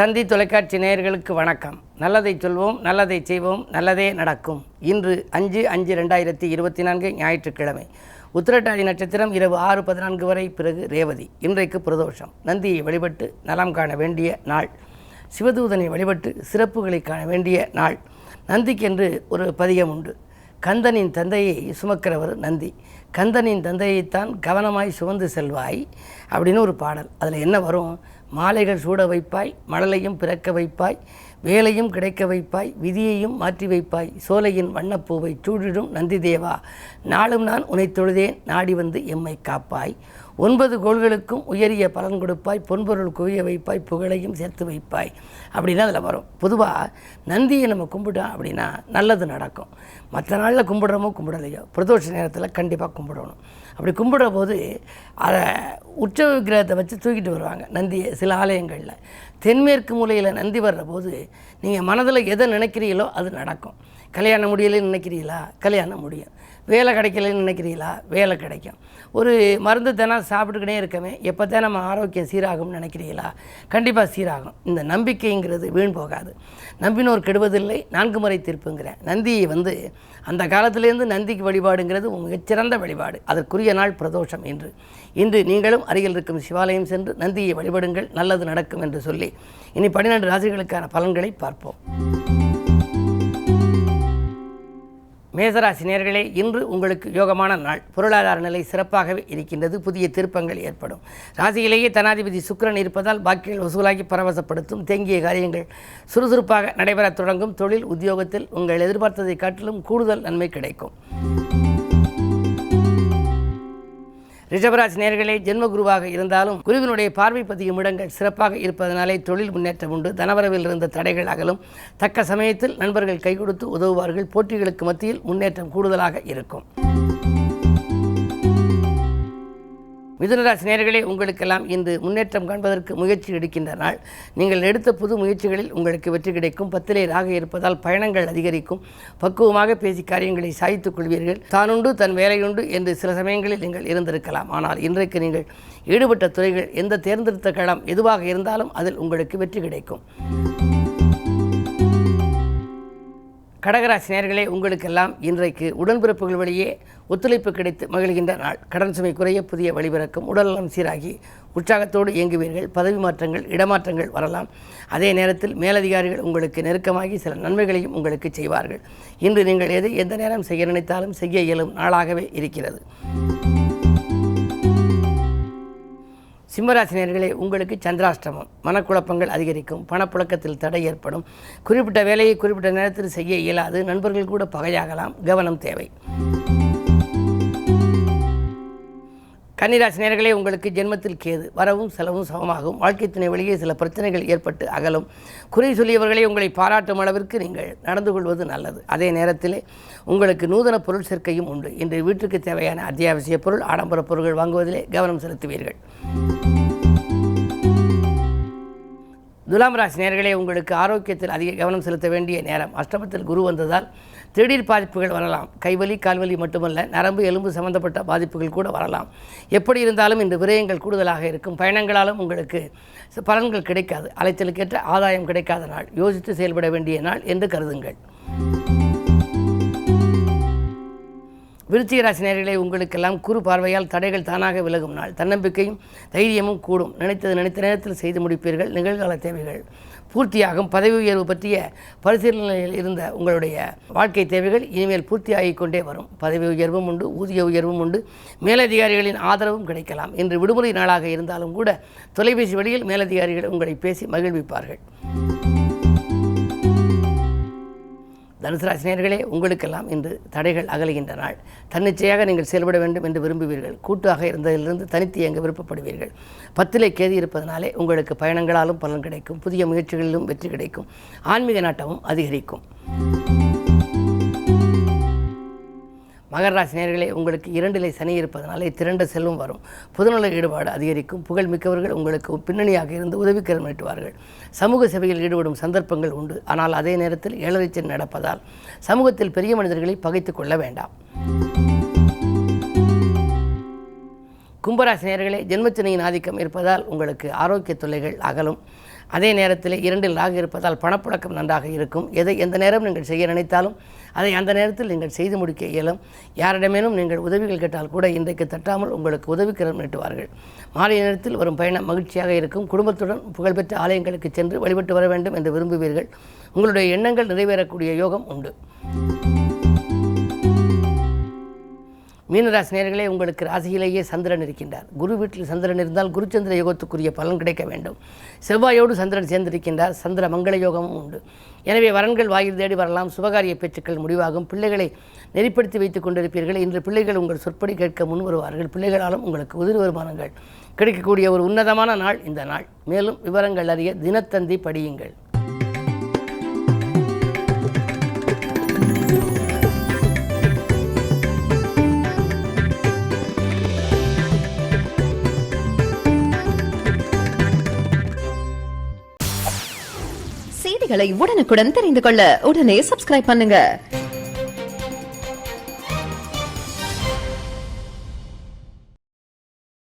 தந்தி தொலைக்காட்சி நேயர்களுக்கு வணக்கம். நல்லதை சொல்வோம், நல்லதை செய்வோம், நல்லதே நடக்கும். இன்று 5/5/2024 ஞாயிற்றுக்கிழமை. உத்திரட்டாதி நட்சத்திரம் இரவு 6:14 வரை, பிறகு ரேவதி. இன்றைக்கு பிரதோஷம். நந்தியை வழிபட்டு நலம் காண வேண்டிய நாள். சிவதூதனை வழிபட்டு சிறப்புகளை காண வேண்டிய நாள். நந்திக்கென்று ஒரு பதிகம் உண்டு. கந்தனின் தந்தையை சுமக்கிறவர் நந்தி. கந்தனின் தந்தையைத்தான் கவனமாய் சுமந்து செல்வாய் அப்படின்னு ஒரு பாடல். அதில் என்ன வரும்? மாலைகள் சூட வைப்பாய், மழலையும் பிறக்க வைப்பாய், வேலையும் கிடைக்க வைப்பாய், விதியையும் மாற்றி வைப்பாய், சோலையின் வண்ணப்பூவை சூடிடும் நந்தி தேவா, நாளும் நான் உன்னை தொழுதேன், நாடி வந்து எம்மை காப்பாய், 9 கோள்களுக்கும் உயரிய பலன் கொடுப்பாய், பொன்பொருள் குவிய வைப்பாய், புகழையும் சேர்த்து வைப்பாய் அப்படின்னா அதில் வரும். பொதுவாக நந்தியை நம்ம கும்பிட்டோம் அப்படின்னா நல்லது நடக்கும். மற்ற நாளில் கும்பிடுறோமோ கும்பிடலையோ, பிரதோஷ நேரத்தில் கண்டிப்பாக கும்பிடணும். அப்படி கும்பிடுற போது அதை உற்சவ விக்கிரகத்தை வச்சு தூக்கிட்டு வருவாங்க நந்தியை. சில ஆலயங்களில் தென்மேற்கு மூலையில் நந்தி வர்ற போது நீங்கள் மனதில் எதை நினைக்கிறீங்களோ அது நடக்கும். கல்யாணம் முடியலைன்னு நினைக்கிறீங்களா, கல்யாணம் முடியும். வேலை கிடைக்கலன்னு நினைக்கிறீங்களா, வேலை கிடைக்கும். ஒரு மருந்து தினம் சாப்பிட்டுக்கிட்டே இருக்கவே எப்போ தான் நம்ம ஆரோக்கியம் சீராகும்னு நினைக்கிறீங்களா, கண்டிப்பாக சீராகும். இந்த நம்பிக்கைங்கிறது வீண் போகாது. நம்பினோர் கெடுவதில்லை, 4 முறை தீர்ப்புங்கிறேன். நந்தியை அந்த காலத்திலேருந்து நந்திக்கு வழிபாடுங்கிறது மிகச்சிறந்த வழிபாடு. அதற்குரிய நாள் பிரதோஷம் இன்று நீங்களும் அருகில் இருக்கும் சிவாலயம் சென்று நந்தியை வழிபடுங்கள், நல்லது நடக்கும் என்று சொல்லி இனி 12 ராசிகளுக்கான பலன்களை பார்ப்போம். மேசராசி நேயர்களே, இன்று உங்களுக்கு யோகமான நாள். பொருளாதார நிலை சிறப்பாகவே இருக்கின்றது. புதிய திருப்பங்கள் ஏற்படும். ராசியிலேயே தனாதிபதி சுக்கிரன் இருப்பதால் பாக்கிகள் வசூலாகி பரவசப்படுத்தும். தேங்கிய காரியங்கள் சுறுசுறுப்பாக நடைபெறத் தொடங்கும். தொழில் உத்தியோகத்தில் உங்கள் எதிர்பார்த்ததை காட்டிலும் கூடுதல் நன்மை கிடைக்கும். ரிஷபராசி நேயர்களே, ஜென்மகுருவாக இருந்தாலும் குருவினுடைய பார்வை பதியும் இடங்கள் சிறப்பாக இருப்பதனாலே தொழில் முன்னேற்றம் உண்டு. தனவரவில் இருந்த தடைகள் அகலும். தக்க சமயத்தில் நண்பர்கள் கை கொடுத்து உதவுவார்கள். போட்டிகளுக்கு மத்தியில் முன்னேற்றம் கூடுதலாக இருக்கும். மிதுனராசி நேயர்களே, உங்களுக்கெல்லாம் இன்று முன்னேற்றம் காண்பதற்கு முயற்சி எடுக்கின்ற நாள். நீங்கள் எடுத்த புது முயற்சிகளில் உங்களுக்கு வெற்றி கிடைக்கும். 10லே ராகு இருப்பதால் பயணங்கள் அதிகரிக்கும். பக்குவமாக பேசி காரியங்களை சாய்த்துக் கொள்வீர்கள். தானுண்டு தன் வேலையுண்டு என்று சில சமயங்களில் நீங்கள் இருந்திருக்கலாம். ஆனால் இன்றைக்கு நீங்கள் ஈடுபட்ட துறைகள், எந்த தேர்ந்தெடுத்த களம் எதுவாக இருந்தாலும் அதில் உங்களுக்கு வெற்றி கிடைக்கும். கடகராசி நேயர்களே, உங்களுக்கெல்லாம் இன்றைக்கு உடன்பிறப்புகள் வழியே ஒத்துழைப்பு கிடைத்து மகிழ்கின்ற நாள். கடன் சுமை குறைய புதிய வழிபிறக்கும். உடல்நலம் சீராகி உற்சாகத்தோடு இயங்குவீர்கள். பதவி மாற்றங்கள், இடமாற்றங்கள் வரலாம். அதே நேரத்தில் மேலதிகாரிகள் உங்களுக்கு நெருக்கமாகி சில நன்மைகளையும் உங்களுக்கு செய்வார்கள். இன்று நீங்கள் எந்த நேரம் செய்ய நினைத்தாலும் செய்ய இயலும் நாளாகவே இருக்கிறது. சிம்மராசி நேயர்களே, உங்களுக்கு சந்திராஷ்டமம். மனக்குழப்பங்கள் அதிகரிக்கும். பணப்புழக்கத்தில் தடை ஏற்படும். குறிப்பிட்ட வேலையை குறிப்பிட்ட நேரத்தில் செய்ய இயலாது. நண்பர்கள் கூட பகையாகலாம். கவனம் தேவை. கன்னிராசி நேயர்களே, உங்களுக்கு ஜென்மத்தில் கேது. வரவும் செலவும் சமமாகும். வாழ்க்கை துணை வழியே சில பிரச்சனைகள் ஏற்பட்டு அகலும். குறை சொல்லியவர்களை உங்களை பாராட்டும் அளவிற்கு நீங்கள் நடந்து கொள்வது நல்லது. அதே நேரத்தில் உங்களுக்கு நூதன பொருள் சேர்க்கையும் உண்டு. இன்று வீட்டுக்கு தேவையான அத்தியாவசிய பொருள், ஆடம்பர பொருட்கள் வாங்குவதிலே கவனம் செலுத்துவீர்கள். துலாம் ராசி நேயர்களே, உங்களுக்கு ஆரோக்கியத்தில் அதிக கவனம் செலுத்த வேண்டிய நேரம். அஷ்டமத்தில் குரு வந்ததால் திடீர் பாதிப்புகள் வரலாம். கைவலி, கால்வலி மட்டுமல்ல, நரம்பு எலும்பு சம்பந்தப்பட்ட பாதிப்புகள் கூட வரலாம். எப்படி இருந்தாலும் இன்று விரயங்கள் கூடுதலாக இருக்கும். பயணங்களாலும் உங்களுக்கு பலன்கள் கிடைக்காது. அலைச்சலுக்கேற்ற ஆதாயம் கிடைக்காத நாள். யோசித்து செயல்பட வேண்டிய நாள் என்று கருதுங்கள். விருச்சிக ராசி நேயர்களே, உங்களுக்கெல்லாம் குறு பார்வையால் தடைகள் தானாக விலகும் நாள். தன்னம்பிக்கையும் தைரியமும் கூடும். நினைத்த நேரத்தில் செய்து முடிப்பீர்கள். நிகழ்கால தேவைகள் பூர்த்தியாகும். பதவி உயர்வு பற்றிய பரிசீலனையில் இருந்த உங்களுடைய வாழ்க்கை தேவைகள் இனிமேல் பூர்த்தியாகிக் கொண்டே வரும். பதவி உயர்வும் உண்டு, ஊதிய உயர்வும் உண்டு. மேலதிகாரிகளின் ஆதரவும் கிடைக்கலாம். இன்று விடுமுறை நாளாக இருந்தாலும் கூட தொலைபேசி வழியில் மேலதிகாரிகள் உங்களை பேசி மகிழ்விப்பார்கள். தனுசு ராசி நேயர்களே, உங்களுக்கெல்லாம் இன்று தடைகள் அகலுகின்ற நாள். தன்னிச்சையாக நீங்கள் செயல்பட வேண்டும் என்று விரும்புவீர்கள். கூட்டாக இருந்ததிலிருந்து தனித்து இயங்க விருப்பப்படுவீர்கள். 10லே கேது இருப்பதனாலே உங்களுக்கு பயணங்களாலும் பலன் கிடைக்கும். புதிய முயற்சிகளிலும் வெற்றி கிடைக்கும். ஆன்மீக நாட்டமும் அதிகரிக்கும். மகர ராசி நேயர்களே, உங்களுக்கு 2லே சனி இருப்பதனாலே திரண்ட செல்வம் வரும். பொதுநல ஈடுபாடு அதிகரிக்கும். புகழ் மிக்கவர்கள் உங்களுக்கு பின்னணியாக இருந்து உதவிக்கரம் நீட்டுவார்கள். சமூக சேவையில் ஈடுபடும் சந்தர்ப்பங்கள் உண்டு. ஆனால் அதே நேரத்தில் ஏழரைச்சன் நடப்பதால் சமூகத்தில் பெரிய மனிதர்களை பகைத்து கொள்ள வேண்டாம். கும்பராசி நேயர்களே, ஜென்மச்சனியின் ஆதிக்கம் இருப்பதால் உங்களுக்கு ஆரோக்கிய தொல்லைகள் அகலும். அதே நேரத்தில் 2இல் ராகு இருப்பதால் பணப்புழக்கம் நன்றாக இருக்கும். எதை எந்த நேரம் நீங்கள் செய்ய நினைத்தாலும் அதை அந்த நேரத்தில் நீங்கள் செய்து முடிக்க இயலும். யாரிடமேனும் நீங்கள் உதவிகள் கேட்டால் கூட இன்றைக்கு தட்டாமல் உங்களுக்கு உதவிக்கரம் நீட்டுவார்கள். மாலை நேரத்தில் வரும் பயணம் மகிழ்ச்சியாக இருக்கும். குடும்பத்துடன் புகழ்பெற்ற ஆலயங்களுக்கு சென்று வழிபட்டு வர வேண்டும் என்று விரும்புவீர்கள். உங்களுடைய எண்ணங்கள் நிறைவேறக்கூடிய யோகம் உண்டு. மீனராசி நேயர்களே, உங்களுக்கு ராசியிலேயே சந்திரன் இருக்கின்றார். குரு வீட்டில் சந்திரன் இருந்தால் குருச்சந்திர யோகத்துக்குரிய பலன் கிடைக்க வேண்டும். செவ்வாயோடு சந்திரன் சேர்ந்திருக்கின்றார். சந்திர மங்கள யோகமும் உண்டு. எனவே வரன்கள் வாயில் தேடி வரலாம். சுபகாரிய பேச்சுக்கள் முடிவாகும். பிள்ளைகளை நெறிப்படுத்தி வைத்துக் கொண்டிருப்பீர்கள். இன்று பிள்ளைகள் உங்கள் சொற்படி கேட்க முன் வருவார்கள். பிள்ளைகளாலும் உங்களுக்கு உதிரி வருமானங்கள் கிடைக்கக்கூடிய ஒரு உன்னதமான நாள் இந்த நாள். மேலும் விவரங்கள் அறிய தினத்தந்தி படியுங்கள். செய்திகளை உடனுக்குடன் தெரிந்து கொள்ள உடனே சப்ஸ்கிரைப் பண்ணுங்க.